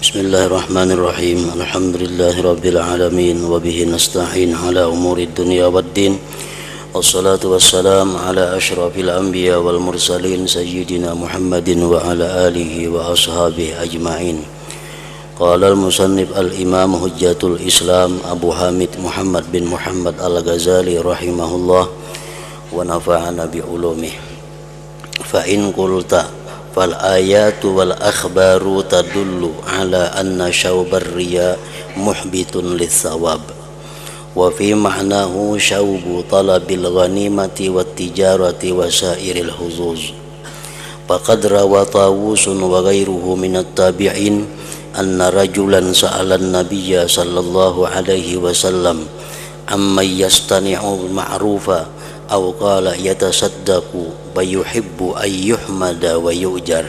Bismillahirrahmanirrahim. Alhamdulillahi alamin wa bihi nasta'in ala umuri dunya waddin. Wassalatu wassalam ala asyrafil anbiya wal mursalin sayyidina Muhammadin wa ala alihi wa ashabihi ajma'in. Qala al-musannif al-imam hujjatul Islam Abu Hamid Muhammad bin Muhammad al-Ghazali rahimahullah wa nafa'ana bi ulumih. Fa in qulta fal ayatu wal akhbaru tadullu ala anna syaubar riya muhbitun lis-sawab wa fi ma'nahu syaubu talabil ghanimati wat tijarati wa sairil huzuz. Faqad rawa Tawusun wa ghairuhu minat tabi'in anna rajulan sa'ala an-nabiyya sallallahu alaihi wasallam amma yastani'u ma'rufa aw qala yatasaddaqu wa yuhibbu an yuhmada wa yu'jar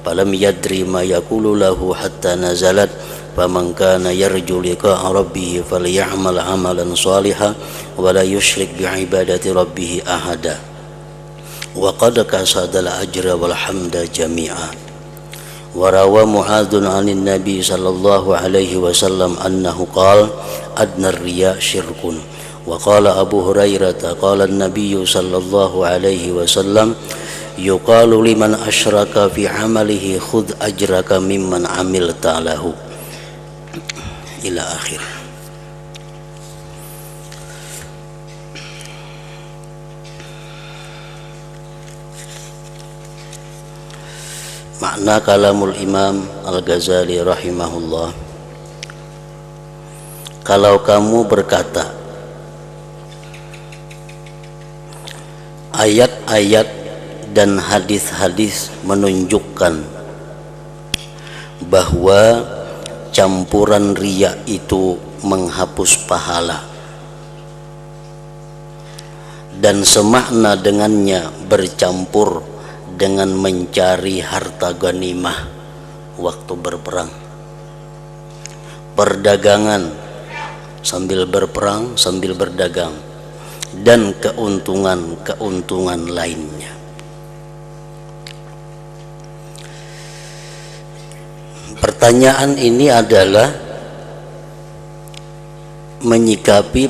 falam yadri ma yaqulu lahu hatta nazalat faman kana yarju liqa'a rabbih falya'mal 'amalan shalihan wa la yusyrik bi ibadati rabbih ahada wa qad kasada al-ajra wal hamda jami'a. Wa rawa Mu'adzun 'anin nabi sallallahu alaihi wasallam annahu qala adna ar-riya syirkun. Wa qala Abu Hurairah qala an-nabiy sallallahu alaihi wasallam yuqalu liman asyraka fi amalihi khudh ajraka mimman amilta lahu ila akhir. Makna kalamul Imam Al-Ghazali rahimahullah, kalau kamu berkata ayat-ayat dan hadis-hadis menunjukkan bahwa campuran riya itu menghapus pahala dan semakna dengannya bercampur dengan mencari harta ghanimah waktu berperang, perdagangan sambil berperang sambil berdagang, dan keuntungan lainnya. Pertanyaan ini adalah menyikapi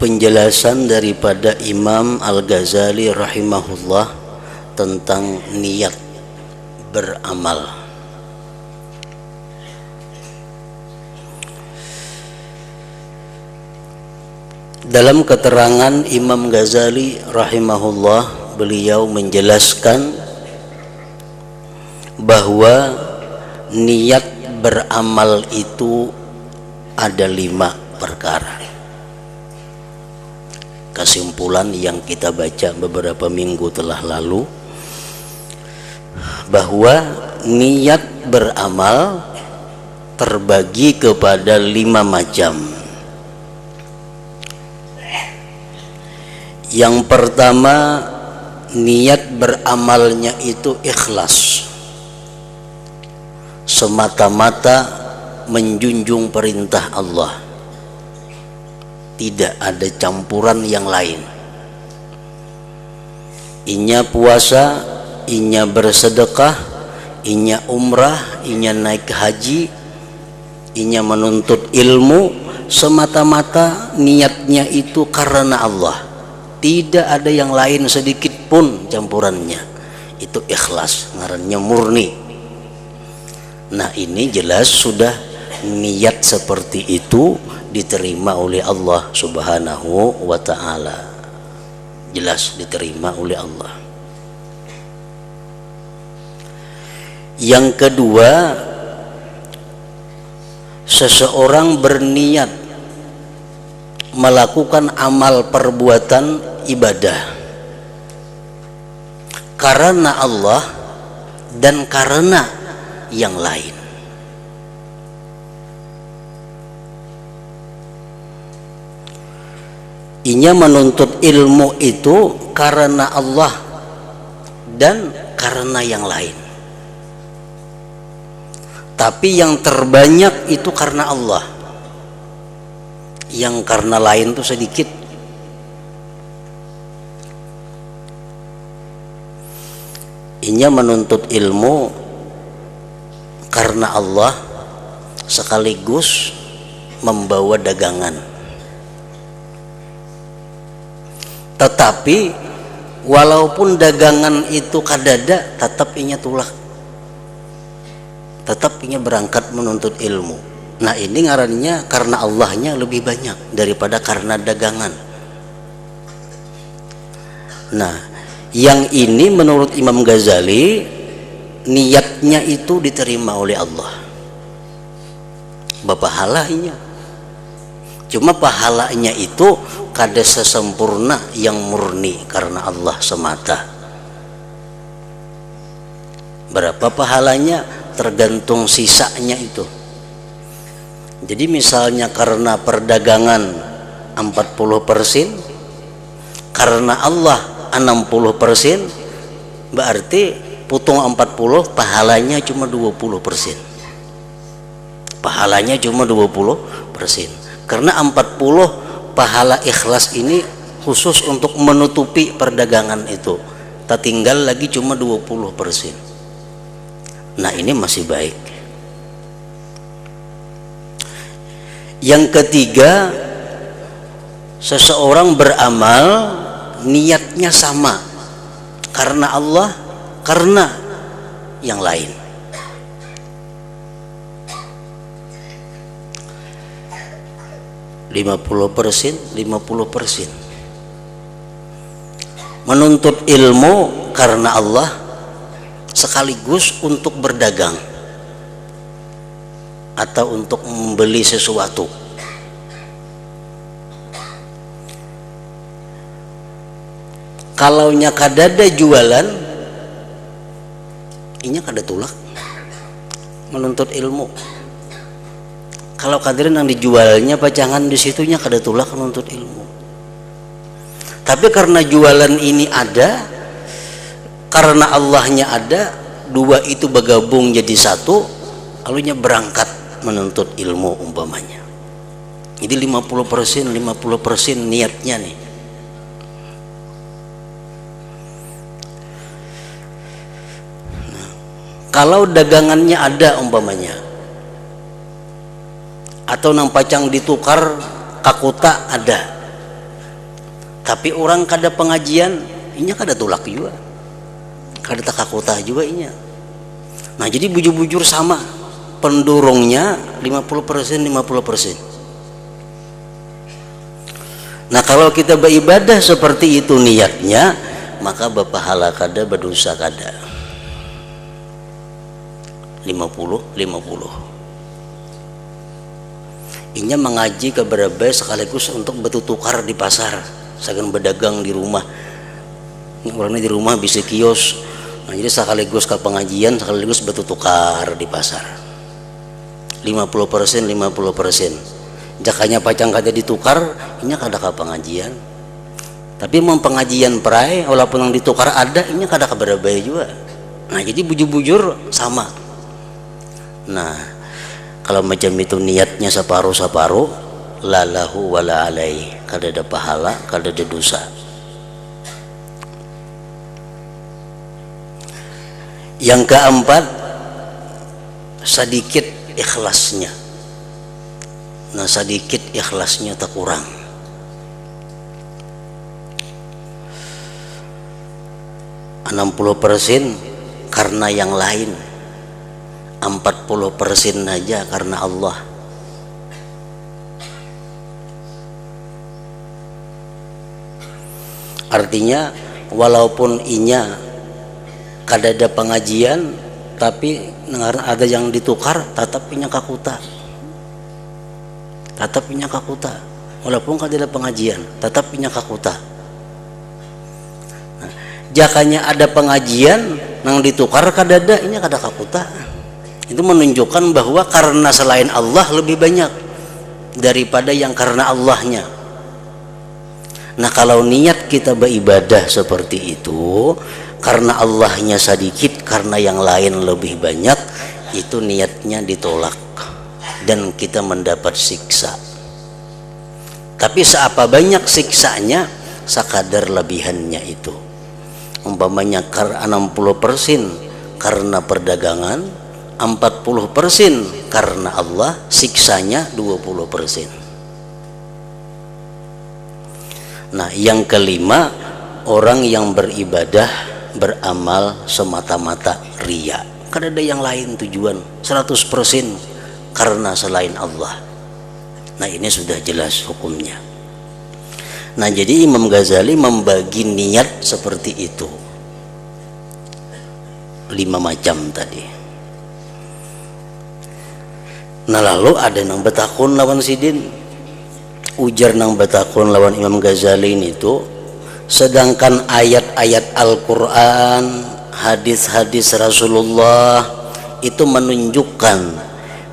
penjelasan daripada Imam Al-Ghazali rahimahullah tentang niat beramal. Dalam keterangan Imam Ghazali rahimahullah, beliau menjelaskan bahwa niat beramal itu ada 5 perkara. Kesimpulan yang kita baca beberapa minggu telah lalu, bahwa niat beramal terbagi kepada 5 macam. Yang pertama, niat beramalnya itu ikhlas, semata-mata menjunjung perintah Allah, tidak ada campuran yang lain. Inya puasa, inya bersedekah, inya umrah, inya naik haji, inya menuntut ilmu, semata-mata niatnya itu karena Allah. Tidak ada yang lain sedikit pun campurannya. Itu ikhlas, ngarannya murni. Nah, ini jelas sudah niat seperti itu diterima oleh Allah Subhanahu wa ta'ala. Jelas diterima oleh Allah. Yang kedua, seseorang berniat melakukan amal perbuatan ibadah karena Allah dan karena yang lain. Inya menuntut ilmu itu karena Allah dan karena yang lain. Tapi yang terbanyak itu karena Allah. Yang karena lain itu sedikit. Inya menuntut ilmu karena Allah sekaligus membawa dagangan. Tetapi walaupun dagangan itu kadada, tetap inya tulak, tetap inya berangkat menuntut ilmu. Nah ini ngarannya karena Allahnya lebih banyak daripada karena dagangan. Nah yang ini menurut Imam Ghazali niatnya itu diterima oleh Allah, pahalanya. Cuma pahalanya itu kada sesempurna yang murni karena Allah semata. Berapa pahalanya tergantung sisanya itu. Jadi misalnya karena perdagangan 40%, karena Allah 60%, berarti putung 40, pahalanya cuma 20%. Pahalanya cuma 20%. Karena 40 pahala ikhlas ini khusus untuk menutupi perdagangan itu. Tak tinggal lagi cuma 20%. Nah ini masih baik. Yang ketiga, seseorang beramal niatnya sama karena Allah, karena yang lain. (50%, 50%). Menuntut ilmu karena Allah sekaligus untuk berdagang atau untuk membeli sesuatu. Kalau nya kadada jualan, inya kada tulak menuntut ilmu. Kalau kadirin yang dijualnya pacangan di situnya kada tulak menuntut ilmu. Tapi karena jualan ini ada, karena Allahnya ada, dua itu bergabung jadi satu, lalunya berangkat menuntut ilmu umpamanya. Jadi 50% niatnya nih. Nah, kalau dagangannya ada umpamanya, atau nang pacang ditukar kakuta ada, tapi orang kada pengajian, inya kada tulak juga, kada tak kakuta juga inya. Nah jadi bujur-bujur sama pendorongnya 50%. Nah kalau kita beribadah seperti itu niatnya, maka berpahala kada, berdosa kada. 50-50. Inya mengaji ke berbagai sekaligus untuk bertukar di pasar, sagan berdagang di rumah. Orangnya di rumah bisa kios. Nah, jadi sekaligus ke pengajian, sekaligus bertukar di pasar. 50%. Jakanya pacang kada ditukar, inya kada ke pengajian. Tapi mau pengajian perai, walaupun yang ditukar ada, inya kada ke berbagai juga. Nah, jadi bujur-bujur sama. Nah, kalau macam itu niatnya separuh-separuh, la lahu wa la alaihi, kada ada pahala, kada ada dosa. Yang keempat, sedikit ikhlasnya. Nah, sedikit ikhlasnya tak kurang. (60% karena yang lain, 40% aja karena Allah. Artinya walaupun inya kada ada pengajian, tapi ada yang ditukar, tetap inya kakuta. Tetap inya kakuta. Walaupun kada ada pengajian, tetap inya kakuta. Nah, jakanya ada pengajian nang ditukar kada ada, inya kada kakuta. Itu menunjukkan bahwa karena selain Allah lebih banyak daripada yang karena Allahnya. Nah kalau niat kita beribadah seperti itu, karena Allahnya sedikit, karena yang lain lebih banyak, itu niatnya ditolak dan kita mendapat siksa. Tapi seapa banyak siksanya, sekadar lebihannya itu. Umpamanya 60% karena perdagangan, 40% karena Allah, siksanya 20%. Nah, yang kelima, orang yang beribadah, beramal semata-mata riya. Kan ada yang lain tujuan 100% karena selain Allah. Nah, ini sudah jelas hukumnya. Nah, jadi Imam Ghazali membagi niat seperti itu. 5 macam tadi. Nah, lalu ada nang betakun lawan sidin. Ujar nang betakun lawan Imam Ghazali itu, sedangkan ayat-ayat Al-Quran, hadis-hadis Rasulullah itu menunjukkan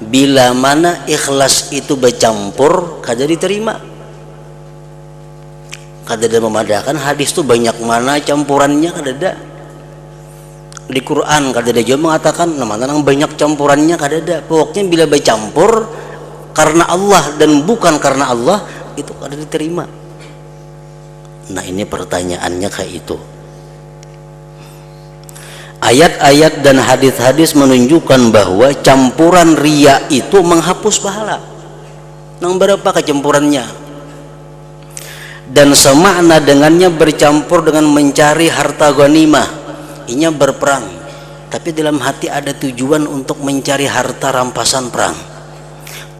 bila mana ikhlas itu bercampur kada diterima. Kada ada memadakan hadis itu banyak mana campurannya, kada ada. Di Quran kada ada juga mengatakan mana nang banyak campurannya, kada ada. Pokoknya bila bercampur karena Allah dan bukan karena Allah, itu kada diterima. Nah, ini pertanyaannya kayak itu. Ayat-ayat dan hadis-hadis menunjukkan bahwa campuran riya itu menghapus pahala. Nang berapa kecampurannya? Dan semakna dengannya bercampur dengan mencari harta ghanimah. Inya berperang, tapi dalam hati ada tujuan untuk mencari harta rampasan perang,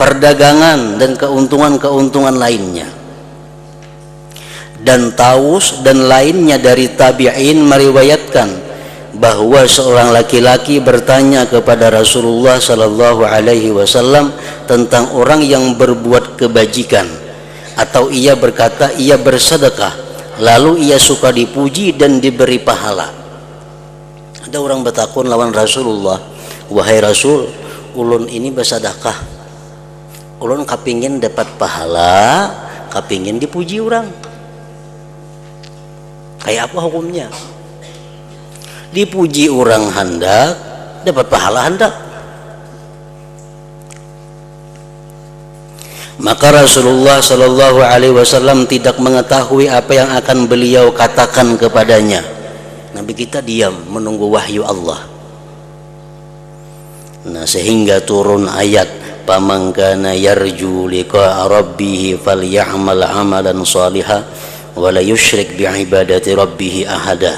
perdagangan dan keuntungan-keuntungan lainnya. Dan Taus dan lainnya dari tabi'in meriwayatkan bahwa seorang laki-laki bertanya kepada Rasulullah sallallahu alaihi wasallam tentang orang yang berbuat kebajikan, atau ia berkata ia bersedekah lalu ia suka dipuji dan diberi pahala. Ada orang bertakun lawan Rasulullah, wahai Rasul, ulun ini bersedekah, ulun kapingin dapat pahala, kapingin dipuji orang. Kayak apa hukumnya? Dipuji orang hendak, dapat pahala hendak. Maka Rasulullah Shallallahu Alaihi Wasallam tidak mengetahui apa yang akan beliau katakan kepadanya. Nabi kita diam menunggu wahyu Allah. Nah, sehingga turun ayat, "Faman kana yarju liqa'a rabbih falyamal 'amalan shalihan wa la yusyrik bi'ibadati rabbih ahada."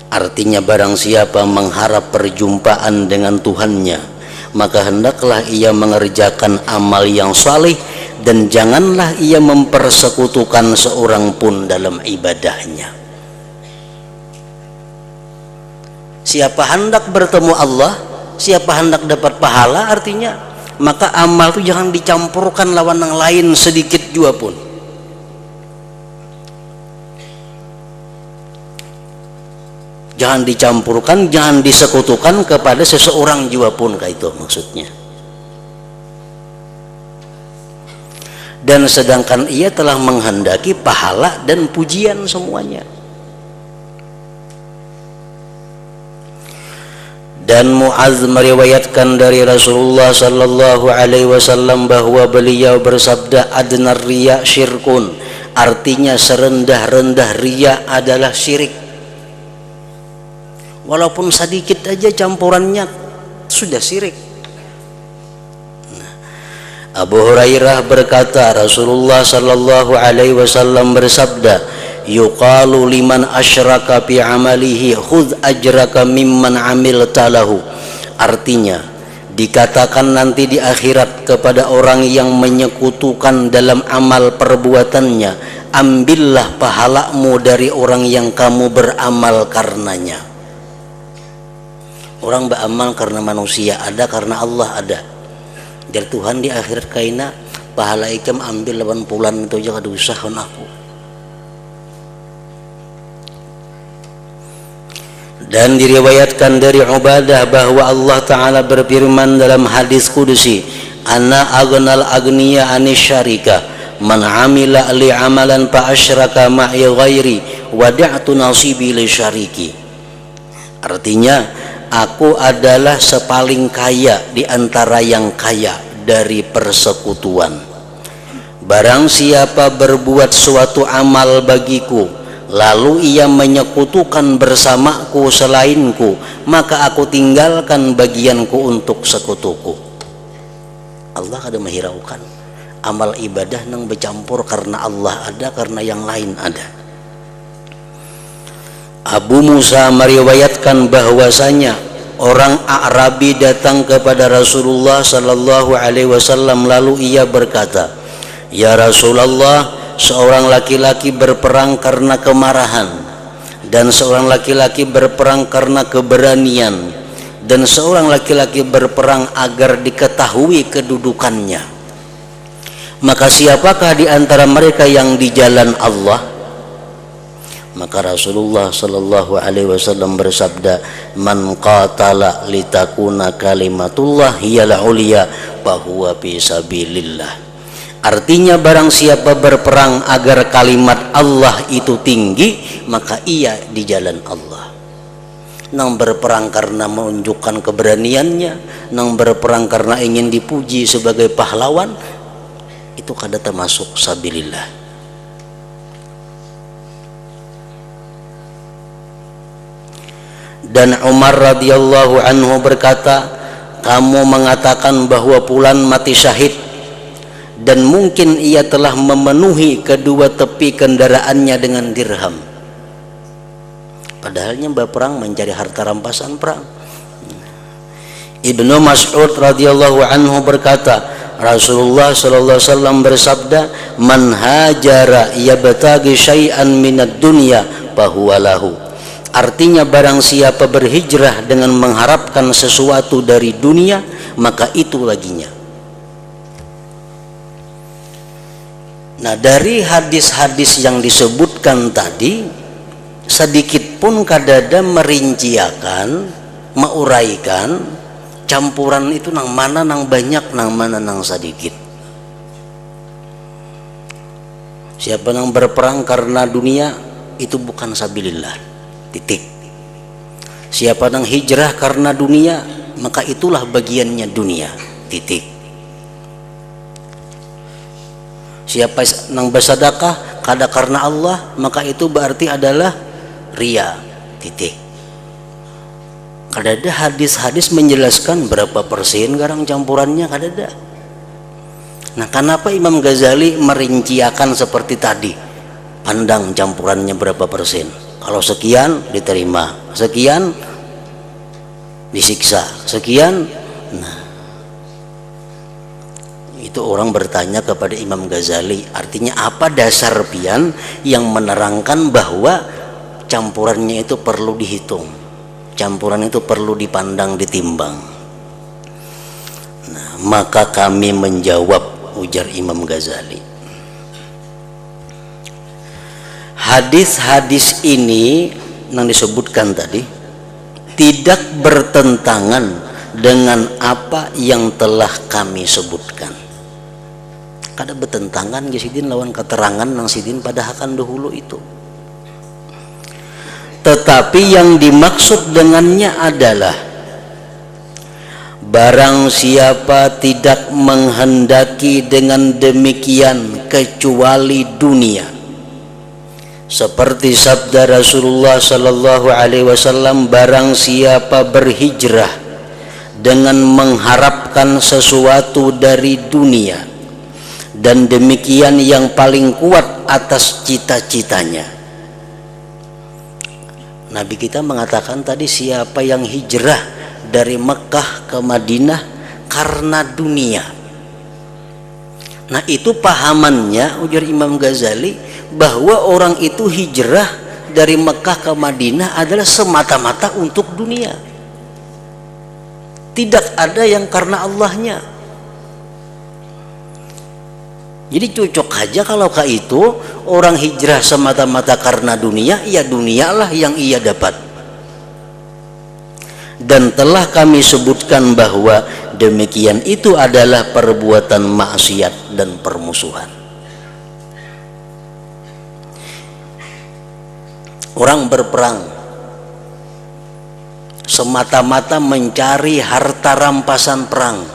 Artinya, barang siapa mengharap perjumpaan dengan Tuhannya, maka hendaklah ia mengerjakan amal yang saleh dan janganlah ia mempersekutukan seorang pun dalam ibadahnya. Siapa hendak bertemu Allah, siapa hendak dapat pahala, artinya maka amal itu jangan dicampurkan lawan yang lain sedikit juga pun. Jangan dicampurkan, jangan disekutukan kepada seseorang juga pun, kayak itu maksudnya. Dan sedangkan ia telah menghendaki pahala dan pujian semuanya. Dan Mu'adz meriwayatkan dari Rasulullah sallallahu alaihi wasallam bahwa beliau bersabda, adnar riya syirkun, artinya serendah-rendah riya adalah syirik. Walaupun sedikit aja campurannya sudah syirik. Abu Hurairah berkata, Rasulullah sallallahu alaihi wasallam bersabda, yuqalu liman asyraka fi amalihi khudh ajraka mimman amilta lahu. Artinya, dikatakan nanti di akhirat kepada orang yang menyekutukan dalam amal perbuatannya, ambillah pahalamu dari orang yang kamu beramal karenanya. Orang beramal karena manusia ada, karena Allah ada. Dari Tuhan di akhirat kaina pahala ikam ambil lawan pulan itu aja kada usah aku. Dan diriwayatkan dari Ubadah bahwa Allah Ta'ala berfirman dalam hadis kudusi, ana aghnal agniya anisyarika man amila li amalan fa asyraka ma'i ghairi wada'tu nasibi li syariki. Artinya, aku adalah sepaling kaya di antara yang kaya dari persekutuan. Barang siapa berbuat suatu amal bagiku, lalu ia menyekutukan bersamaku selainku, maka aku tinggalkan bagianku untuk sekutuku. Allah kada menghiraukan amal ibadah nang bercampur karena Allah ada, karena yang lain ada. Abu Musa meriwayatkan bahwasanya orang Arabi datang kepada Rasulullah sallallahu alaihi wasallam, lalu ia berkata, "Ya Rasulullah, seorang laki-laki berperang karena kemarahan, dan seorang laki-laki berperang karena keberanian, dan seorang laki-laki berperang agar diketahui kedudukannya. Maka siapakah di antara mereka yang di jalan Allah?" Maka Rasulullah sallallahu alaihi wasallam bersabda, "Man qatala litakuna kalimatullah hiyal ulia fahuwa fi sabilillah." Artinya barang siapa berperang agar kalimat Allah itu tinggi, maka ia di jalan Allah. Nang berperang karena menunjukkan keberaniannya, nang berperang karena ingin dipuji sebagai pahlawan, itu kada termasuk sabilillah. Dan Umar radhiyallahu anhu berkata, "Kamu mengatakan bahwa fulan mati syahid, dan mungkin ia telah memenuhi kedua tepi kendaraannya dengan dirham." Padahalnya berperang mencari harta rampasan perang. Ibnu Mas'ud radhiyallahu anhu berkata, Rasulullah sallallahu alaihi wasallam bersabda, "Man hajara yabtaghi syai'an minad dunya fahuwa lahu." Artinya barang siapa berhijrah dengan mengharapkan sesuatu dari dunia, maka itu baginya. Nah, dari hadis-hadis yang disebutkan tadi, sedikit pun kadada merinciakan, meuraikan campuran itu nang mana nang banyak, nang mana nang sedikit. Siapa yang berperang karena dunia, itu bukan sabilillah, titik. Siapa yang hijrah karena dunia, maka itulah bagiannya dunia, titik. Siapa yang bersedekah kada karena Allah, maka itu berarti adalah ria, titik. Kada ada hadis-hadis menjelaskan berapa persen garang campurannya, kada ada. Nah, kenapa Imam Ghazali merinciakan seperti tadi? Pandang campurannya berapa persen. Kalau sekian diterima, sekian disiksa, sekian. Nah, itu orang bertanya kepada Imam Ghazali, artinya apa dasar pian yang menerangkan bahwa campurannya itu perlu dihitung, campuran itu perlu dipandang, ditimbang. Nah, maka kami menjawab, ujar Imam Ghazali, hadis-hadis ini yang disebutkan tadi tidak bertentangan dengan apa yang telah kami sebutkan. Kada bertentangan Sidin lawan keterangan nang Sidin pada akan dahulu itu. Tetapi yang dimaksud dengannya adalah barang siapa tidak menghendaki dengan demikian kecuali dunia, seperti sabda Rasulullah sallallahu alaihi wasallam, barang siapa berhijrah dengan mengharapkan sesuatu dari dunia, dan demikian yang paling kuat atas cita-citanya. Nabi kita mengatakan tadi, siapa yang hijrah dari Mekah ke Madinah karena dunia. Nah, itu pahamannya, ujar Imam Ghazali, bahwa orang itu hijrah dari Mekah ke Madinah adalah semata-mata untuk dunia. Tidak ada yang karena Allahnya. Jadi cocok aja kalau itu orang hijrah semata-mata karena dunia, ya dunialah yang ia dapat. Dan telah kami sebutkan bahwa demikian itu adalah perbuatan maksiat dan permusuhan. Orang berperang semata-mata mencari harta rampasan perang,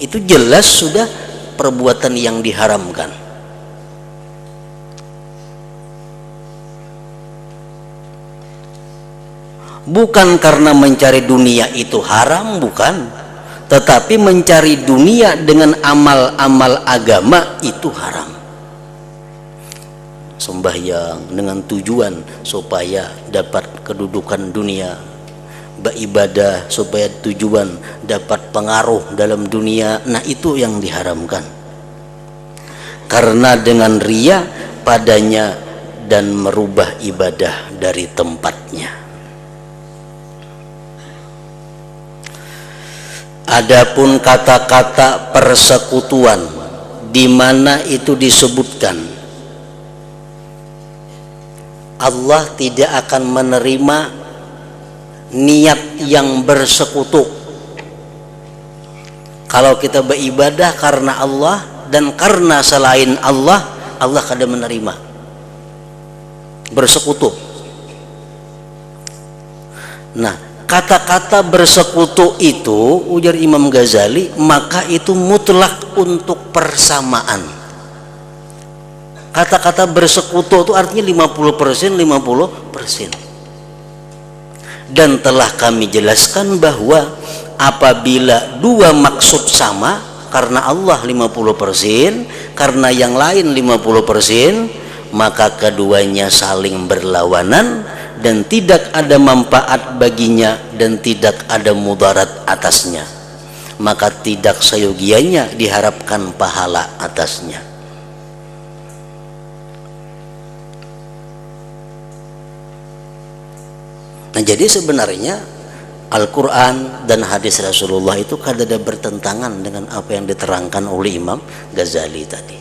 itu jelas sudah perbuatan yang diharamkan. Bukan karena mencari dunia itu haram, bukan, tetapi mencari dunia dengan amal-amal agama itu haram. Sembahyang dengan tujuan supaya dapat kedudukan dunia, beribadah supaya tujuan dapat pengaruh dalam dunia, nah itu yang diharamkan. Karena dengan riya padanya dan merubah ibadah dari tempatnya. Adapun kata-kata persekutuan di mana itu disebutkan Allah tidak akan menerima niat yang bersekutu. Kalau kita beribadah karena Allah dan karena selain Allah, Allah kada menerima. Bersekutu. Nah, kata-kata bersekutu itu, ujar Imam Ghazali, maka itu mutlak untuk persamaan. Kata-kata bersekutu itu artinya 50%, 50%. Dan telah kami jelaskan bahwa apabila dua maksud sama, karena Allah 50%, karena yang lain 50%, maka keduanya saling berlawanan dan tidak ada manfaat baginya dan tidak ada mudarat atasnya, maka tidak seyogianya diharapkan pahala atasnya. Nah, jadi sebenarnya Al-Quran dan hadis Rasulullah itu kadang bertentangan dengan apa yang diterangkan oleh Imam Ghazali tadi.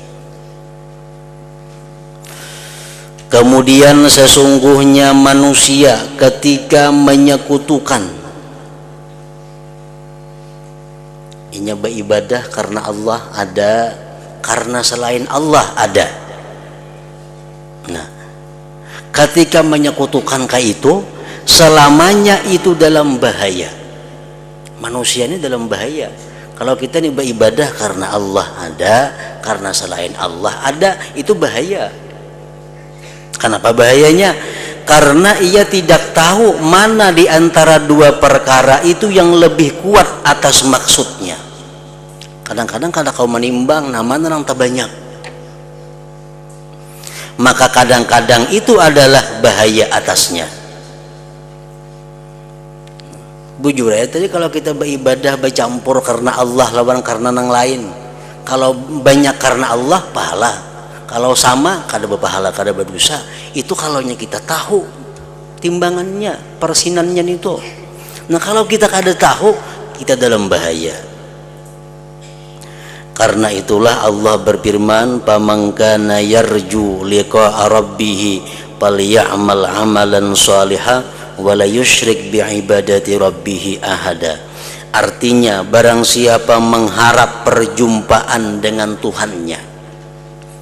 Kemudian sesungguhnya manusia ketika menyekutukan, inya beribadah karena Allah ada, karena selain Allah ada. Nah, ketika menyekutukan kayak itu, selamanya itu dalam bahaya. Manusia ini dalam bahaya. Kalau kita ini beribadah karena Allah ada, karena selain Allah ada, itu bahaya. Kenapa bahayanya? Karena ia tidak tahu mana di antara dua perkara itu yang lebih kuat atas maksudnya. Kadang-kadang kalau kau menimbang, nah mana yang terbanyak, maka kadang-kadang itu adalah bahaya atasnya. Bujur ya, tadi kalau kita beribadah bercampur karena Allah lawan karena yang lain, kalau banyak karena Allah pahala, kalau sama kada berpahala, kada berdosa. Itu kalaunya kita tahu timbangannya, persinannya itu. Nah, kalau kita kada tahu, kita dalam bahaya. Karena itulah Allah berfirman, "Pamangkana yarju liqa'a rabbih falyamal 'amalan shalihan wa la yusyrik bi'ibadati rabbih ahada." Artinya, barang siapa mengharap perjumpaan dengan Tuhannya,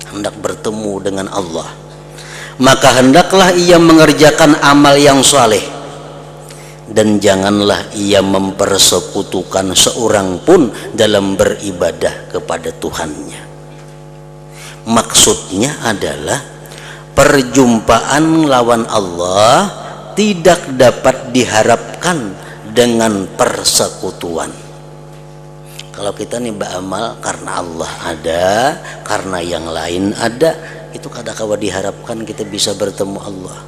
hendak bertemu dengan Allah, maka hendaklah ia mengerjakan amal yang saleh dan janganlah ia mempersekutukan seorang pun dalam beribadah kepada Tuhannya. Maksudnya adalah perjumpaan lawan Allah tidak dapat diharapkan dengan persekutuan. Kalau kita nih beramal karena Allah ada, karena yang lain ada, itu kadang-kadang diharapkan kita bisa bertemu Allah.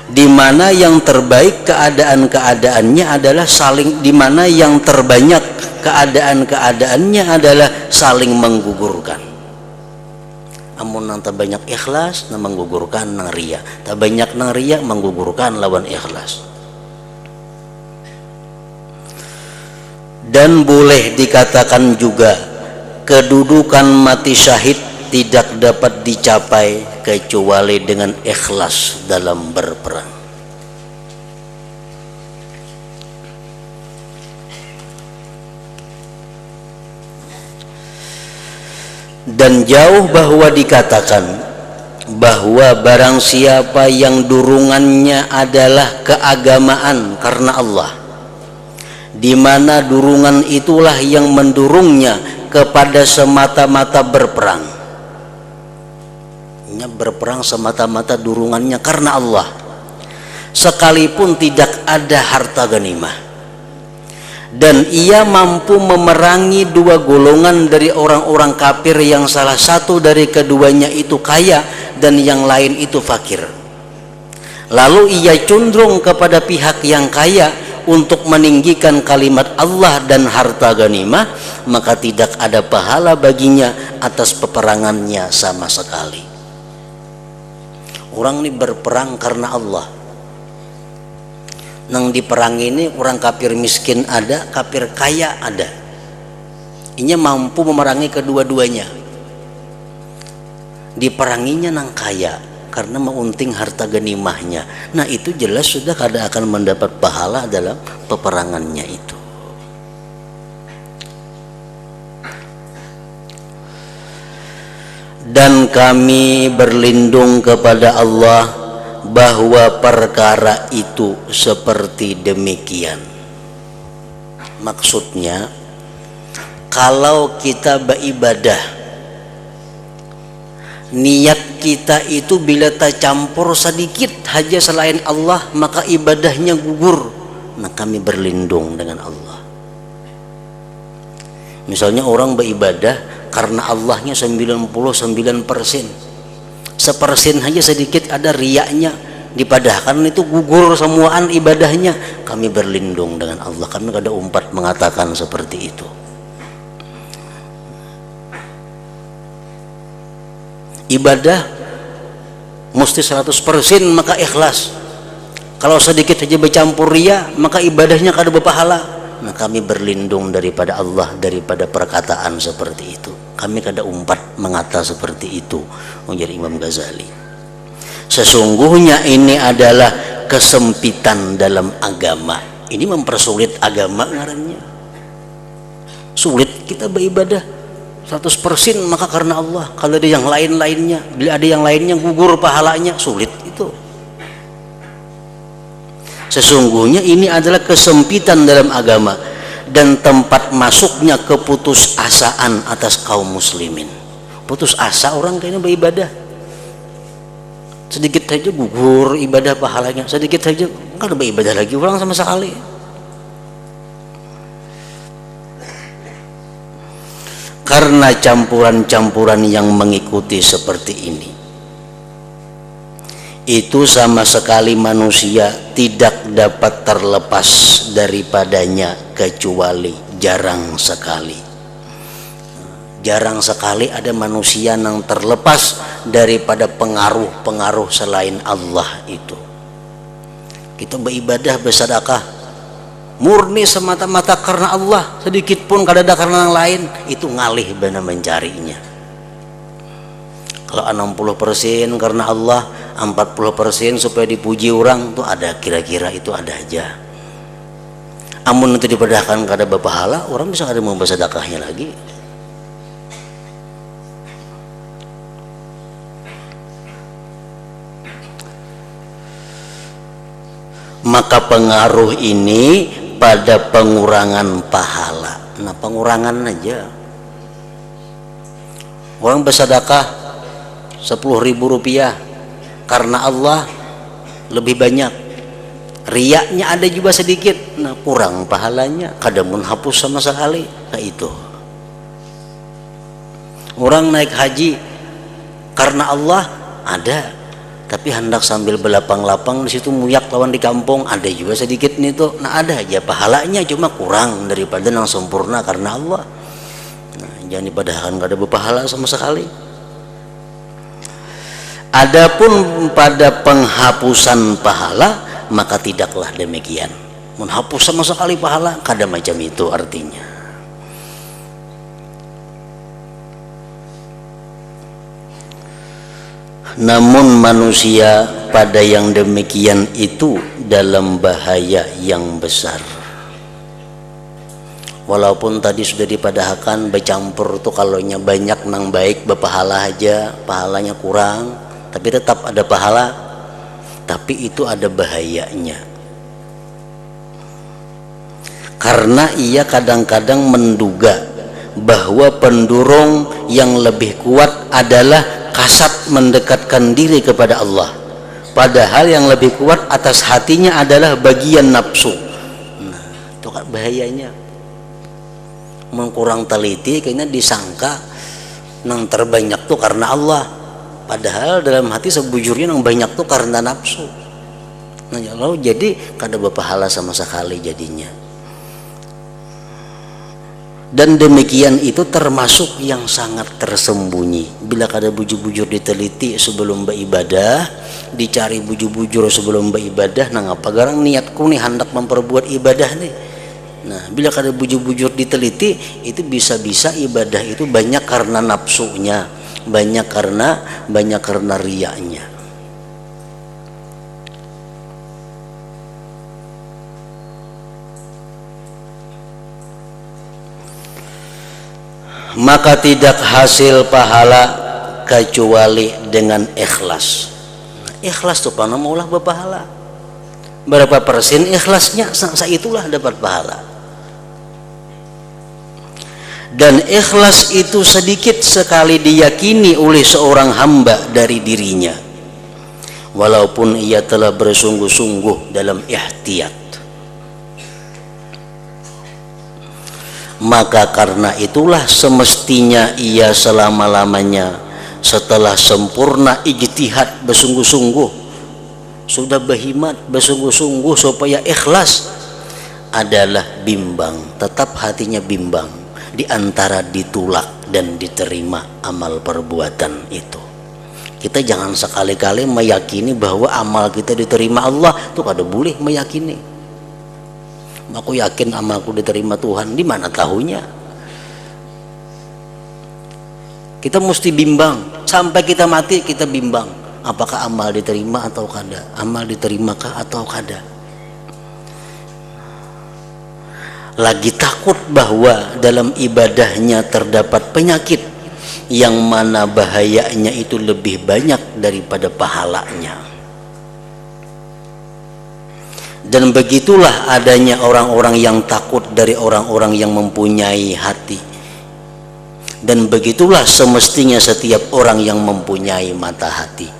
Di mana yang terbaik keadaan-keadaannya adalah saling, di mana yang terbanyak keadaan-keadaannya adalah saling menggugurkan. Amun nang terbanyak ikhlas, nang menggugurkan nang riya. Terbanyak nang riya menggugurkan lawan ikhlas. Dan boleh dikatakan juga kedudukan mati syahid tidak dapat dicapai kecuali dengan ikhlas dalam berperang. Dan jauh bahwa dikatakan bahwa barang siapa yang durungannya adalah keagamaan karena Allah, di mana durungan itulah yang mendurungnya kepada semata-mata berperang. Berperang semata-mata durungannya karena Allah. sekalipun tidak ada harta ghanimah, dan ia mampu memerangi dua golongan dari orang-orang kafir yang salah satu dari keduanya itu kaya dan yang lain itu fakir, lalu ia condong kepada pihak yang kaya untuk meninggikan kalimat Allah dan harta ghanimah, maka tidak ada pahala baginya atas peperangannya sama sekali. Orang ini berperang karena Allah. Nang di perang ini orang kafir miskin ada, kafir kaya ada. Inya mampu memerangi kedua-duanya. Diperanginya nang kaya karena mengunting harta ghanimahnya. Nah itu jelas sudah kada akan mendapat pahala dalam peperangannya itu. Dan kami berlindung kepada Allah bahwa perkara itu seperti demikian. Maksudnya, kalau kita beribadah, niat kita itu bila tercampur sedikit saja selain Allah, maka ibadahnya gugur. Nah kami berlindung dengan Allah. Misalnya orang beribadah karena Allahnya 99%, 1% saja sedikit ada riyaknya, dipadahkan itu gugur semuaan ibadahnya. Kami berlindung dengan Allah. Kami kada umpat mengatakan seperti itu. Ibadah mesti 100% maka ikhlas. Kalau sedikit saja bercampur riya, maka ibadahnya kada berpahala. Nah kami berlindung daripada Allah, daripada perkataan seperti itu. Kami kada umpat mengata seperti itu, ujar Imam Ghazali. Sesungguhnya ini adalah kesempitan dalam agama. Ini mempersulit agama ngarannya. Sulit kita beribadah 100% maka karena Allah. Kalau ada yang lain-lainnya, bila ada yang lainnya gugur pahalanya, sulit itu. Sesungguhnya ini adalah kesempitan dalam agama dan tempat masuknya keputusasaan atas kaum muslimin. Putus asa orang kayaknya beribadah, sedikit saja gugur ibadah pahalanya, sedikit saja nggak ada beribadah lagi orang sama sekali. Karena campuran-campuran yang mengikuti seperti ini, itu sama sekali manusia tidak dapat terlepas daripadanya kecuali jarang sekali. Jarang sekali ada manusia yang terlepas daripada pengaruh-pengaruh selain Allah itu. Kita beribadah, bersedekah murni semata-mata karena Allah, sedikit pun kada ada karena yang lain, itu ngalih benar mencarinya. Kalau 60% karena Allah, 40% supaya dipuji orang, tuh ada, kira-kira itu ada aja. Amun itu dipedahkan kada berpahala, orang bisa ada mau bersedekahnya lagi. Maka pengaruh ini pada pengurangan pahala. Nah pengurangan aja. Orang bersedekah 10.000 rupiah karena Allah lebih banyak, riyaknya ada juga sedikit, nah kurang pahalanya, kada menghapus sama sekali. Nah itu orang naik haji karena Allah ada, tapi hendak sambil berlapang-lapang di situ muyak lawan di kampung, ada juga sedikit nih tuh. Nah ada aja pahalanya, cuma kurang daripada yang sempurna karena Allah. Nah, jangan dipadahkan kada berpahala sama sekali. Adapun pada penghapusan pahala maka tidaklah demikian. Menghapus sama sekali pahala kada macam itu artinya. Namun manusia pada yang demikian itu dalam bahaya yang besar. Walaupun tadi sudah dipadahkan bercampur tuh, kalaunya banyak nang baik berpahala aja, pahalanya kurang, tapi tetap ada pahala, tapi itu ada bahayanya. Karena ia kadang-kadang menduga bahwa pendorong yang lebih kuat adalah kasat mendekatkan diri kepada Allah. padahal yang lebih kuat atas hatinya adalah bagian nafsu. Nah, itu kan bahayanya. Mengkurang teliti kayaknya disangka nang terbanyak tuh karena Allah, padahal dalam hati sebujurnya nang banyak tuh karena nafsu. Nah, lalu jadi kada berpahala sama sekali jadinya. Dan demikian itu termasuk yang sangat tersembunyi. Bila kada bujur-bujur diteliti sebelum beribadah, dicari bujur-bujur sebelum beribadah, nah ngapa garang niatku nih hendak memperbuat ibadah nih. Nah, bila kada bujur-bujur diteliti, itu bisa-bisa ibadah itu banyak karena nafsunya, banyak karena riyanya. Maka tidak hasil pahala kecuali dengan ikhlas. Ikhlas tuh panah maulah berpahala. Berapa persen ikhlasnya, itulah dapat pahala. Dan ikhlas itu sedikit sekali diyakini oleh seorang hamba dari dirinya, walaupun ia telah bersungguh-sungguh dalam ihtiyat. Maka karena itulah semestinya ia selama-lamanya setelah sempurna ijtihad bersungguh-sungguh, sudah berhimat bersungguh-sungguh supaya ikhlas, adalah bimbang, tetap hatinya bimbang di antara ditolak dan diterima amal perbuatan itu. Kita jangan sekali-kali meyakini bahwa amal kita diterima Allah, itu kada boleh meyakini. Aku yakin amalku diterima Tuhan, di mana tahunya? Kita mesti bimbang sampai kita mati, kita bimbang apakah amal diterima atau kada, amal diterimakah atau kada. Lagi takut bahwa dalam ibadahnya terdapat penyakit yang mana bahayanya itu lebih banyak daripada pahalanya. Dan begitulah adanya orang-orang yang takut dari orang-orang yang mempunyai hati. Dan begitulah semestinya setiap orang yang mempunyai mata hati.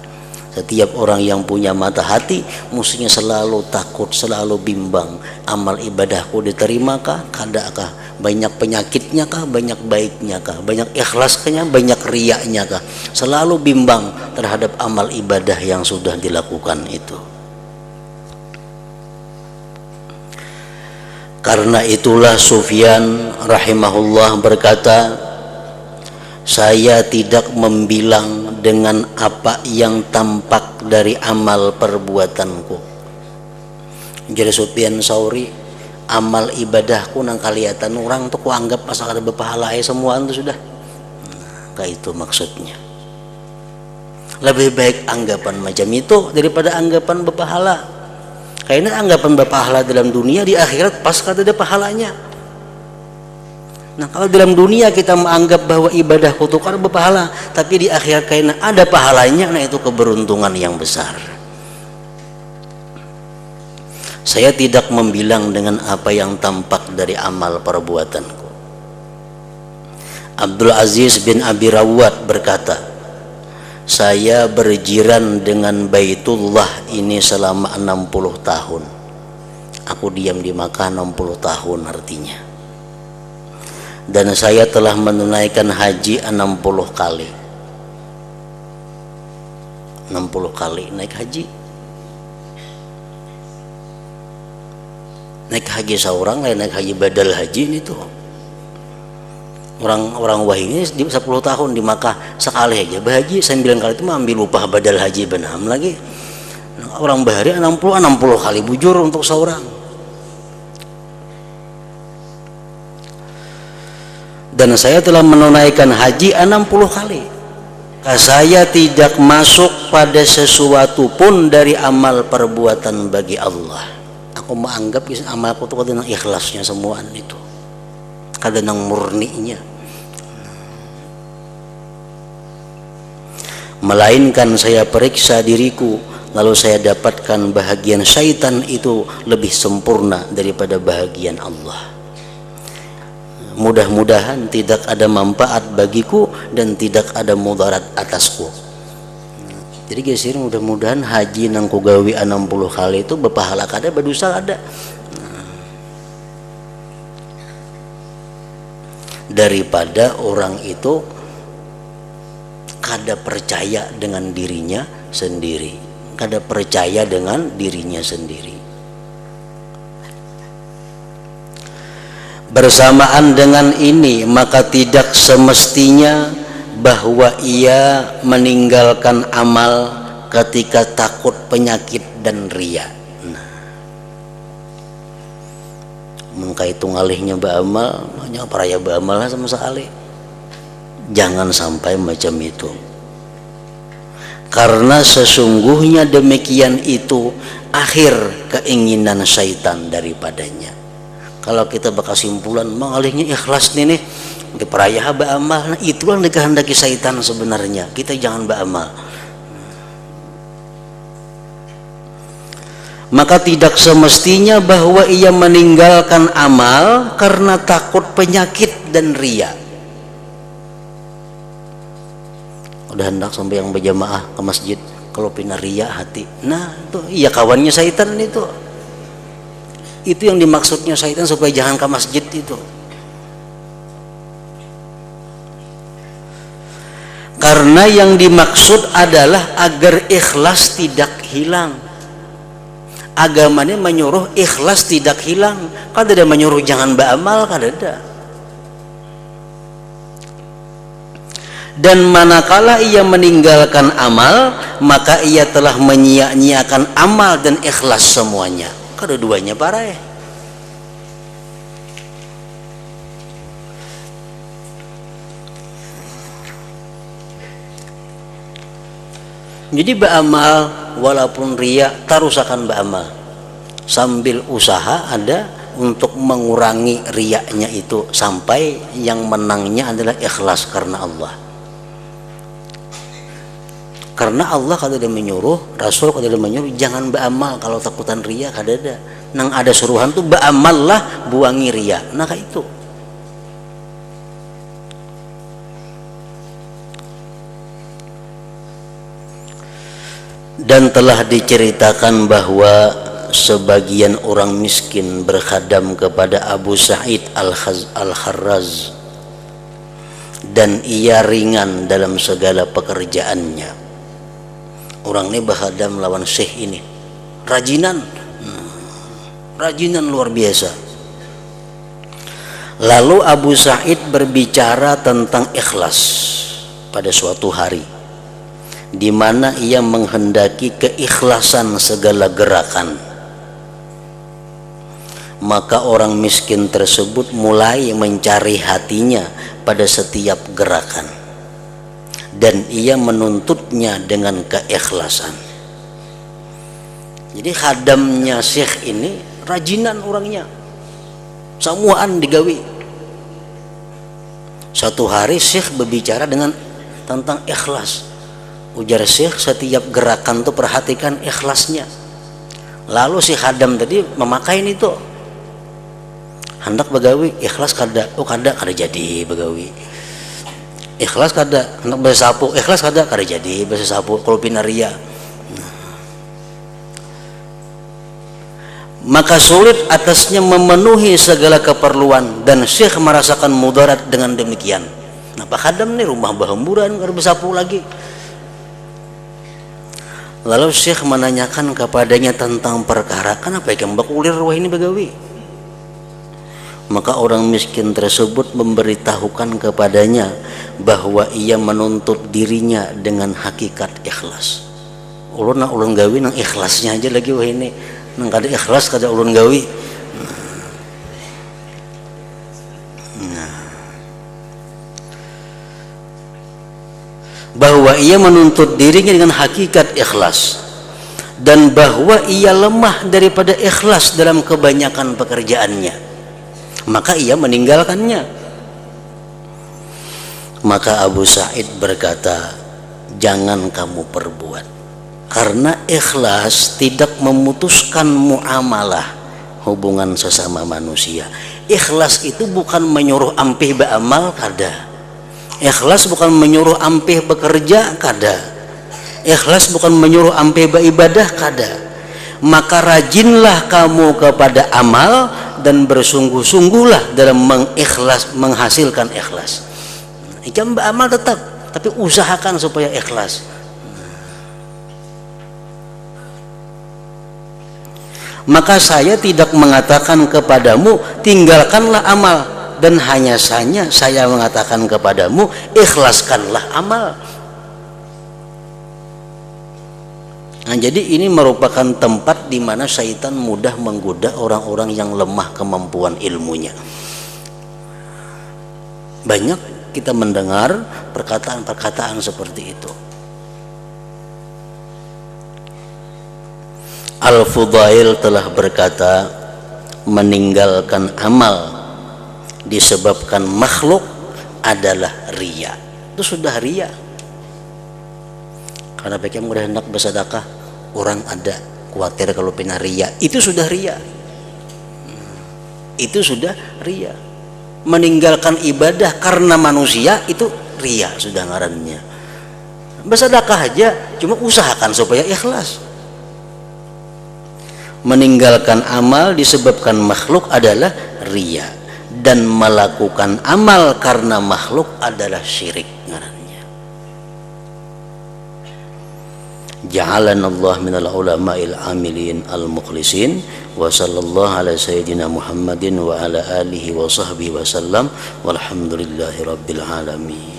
Setiap orang yang punya mata hati mestinya selalu takut, selalu bimbang. Amal ibadahku diterimakah, kadakah? Banyak penyakitnya kah, banyak baiknya kah? Banyak ikhlasnya, banyak riyanya kah? Selalu bimbang terhadap amal ibadah yang sudah dilakukan itu. Karena itulah Sufyan rahimahullah berkata, saya tidak membilang dengan apa yang tampak dari amal perbuatanku. Jadi Sufyan Sauri, amal ibadahku nang kaliatan orang tuh ku anggap pasal ada berpahala semua itu sudah. Kayak itu maksudnya. Lebih baik anggapan macam itu daripada anggapan berpahala. Karena anggapan berpahala dalam dunia, di akhirat pas kada ada pahalanya. Nah, kalau dalam dunia kita menganggap bahwa ibadah kutukar berpahala, tapi di akhirat karena ada pahalanya, nah itu keberuntungan yang besar. Saya tidak membilang dengan apa yang tampak dari amal perbuatanku. Abdul Aziz bin Abi Rawat berkata, saya berjiran dengan Baitullah ini selama 60 tahun. Aku diam di Makkah 60 tahun artinya. Dan saya telah menunaikan haji 60 kali. 60 kali naik haji. Naik haji seorang lain naik haji badal haji ini tuh. Orang wahini 10 tahun di Makkah sekali aja berhaji, 9 kali itu ambil upah badal haji benam lagi. Orang bahari 60 kali bujur untuk seorang. Dan saya telah menunaikan haji 60 kali. Saya tidak masuk pada sesuatu pun dari amal perbuatan bagi Allah. Aku menganggap amalku itu kadang ikhlasnya semuaan itu, kadang murninya. Melainkan saya periksa diriku, lalu saya dapatkan bahagian syaitan itu lebih sempurna daripada bahagian Allah. Mudah-mudahan tidak ada manfaat bagiku dan tidak ada mudarat atasku. Jadi geus mudah-mudahan haji nang ku gawe 60 kali itu bepahala kada berdosa kada. Daripada orang itu kada percaya dengan dirinya sendiri, kada percaya dengan dirinya sendiri. Bersamaan dengan ini, maka tidak semestinya bahwa ia meninggalkan amal ketika takut penyakit dan riya. Nah, mengkaitung alihnya beramal, hanya peraya beramal sama sekali. Jangan sampai macam itu. Karena sesungguhnya demikian itu akhir keinginan syaitan daripadanya. Kalau kita berkesimpulan mengalihnya ikhlas nih diperaya beramal, nah itulah yang dikehendaki syaitan sebenarnya. Kita jangan beramal. Maka tidak semestinya bahwa ia meninggalkan amal karena takut penyakit dan riya. Udah hendak sampai yang berjamaah ke masjid, kalau pina riya hati, nah itu iya kawannya syaitan itu. Itu yang dimaksudnya syaitan supaya jangan ke masjid itu. Karena yang dimaksud adalah agar ikhlas tidak hilang. Agamanya menyuruh ikhlas tidak hilang. Kan tidak menyuruh jangan beramal, kan ada. Dan manakala ia meninggalkan amal, maka ia telah menyia-nyiakan amal dan ikhlas semuanya. Kedua-duanya parah ya. Jadi beramal walaupun riya tarusakan beramal sambil usaha ada untuk mengurangi riyanya itu sampai yang menangnya adalah ikhlas karena Allah. Karena Allah kalau dia menyuruh, Rasul kalau dia menyuruh jangan beramal kalau takutan riya kada ada. Nang ada suruhan tuh beramallah buangi riya. Nah kayak itu. Dan telah diceritakan bahwa sebagian orang miskin berkhadam kepada Abu Sa'id Al-Kharraz dan ia ringan dalam segala pekerjaannya. Orang ini berkhadam lawan syekh ini rajinan luar biasa. Lalu Abu Sa'id berbicara tentang ikhlas pada suatu hari di mana ia menghendaki keikhlasan segala gerakan. Maka orang miskin tersebut mulai mencari hatinya pada setiap gerakan dan ia menuntutnya dengan keikhlasan. Jadi khadamnya syekh ini rajinan orangnya, semuaan digawi. Satu hari syekh berbicara dengan tentang ikhlas. Ujar syekh, setiap gerakan tuh perhatikan ikhlasnya. Lalu si khadam tadi memakai itu, hendak begawi ikhlas kada, oh kada jadi begawi. Ikhlas kada, hendak bersapu ikhlas kada jadi bersapu kalau pinaria. Maka sulit atasnya memenuhi segala keperluan dan syekh merasakan mudarat dengan demikian. Nah Pak khadam nih rumah bahemburan kada bersapu lagi. Lalu syekh menanyakan kepadanya tentang perkara, kenapa yang bakulir wah ini begawi? Maka orang miskin tersebut memberitahukan kepadanya bahwa ia menuntut dirinya dengan hakikat ikhlas. Ulun nak ulun gawi nang ikhlasnya aja lagi wah ini, nang kada ikhlas kada ulun gawi. Bahwa ia menuntut dirinya dengan hakikat ikhlas dan bahwa ia lemah daripada ikhlas dalam kebanyakan pekerjaannya, maka ia meninggalkannya. Maka Abu Sa'id berkata, jangan kamu perbuat, karena ikhlas tidak memutuskan muamalah hubungan sesama manusia. Ikhlas itu bukan menyuruh ampih beramal kada. Ikhlas bukan menyuruh ampih bekerja kada. Ikhlas bukan menyuruh ampe beribadah kada. Maka rajinlah kamu kepada amal dan bersungguh-sungguhlah dalam menghasilkan ikhlas. Ikam beramal tetap, tapi usahakan supaya ikhlas. Maka saya tidak mengatakan kepadamu tinggalkanlah amal, dan hanya saja saya mengatakan kepadamu ikhlaskanlah amal. Nah, jadi ini merupakan tempat di mana syaitan mudah menggoda orang-orang yang lemah kemampuan ilmunya. Banyak kita mendengar perkataan-perkataan seperti itu. Al-Fudail telah berkata, meninggalkan amal disebabkan makhluk adalah riya. Itu sudah riya. Karena mereka mudah hendak bersedekah, orang ada khawatir kalau pina riya, itu sudah riya. Itu sudah riya. Meninggalkan ibadah karena manusia itu riya sudah ngarannya. Bersedekah aja cuma usahakan supaya ikhlas. Meninggalkan amal disebabkan makhluk adalah riya, dan melakukan amal karena makhluk adalah syirik ngarannya. Ja'alanallah minal ulama'il amilin al-mukhlisin wa sallallahu ala sayyidina Muhammadin wa ala alihi wa sahbihi wa sallam walhamdulillahi rabbil alamin.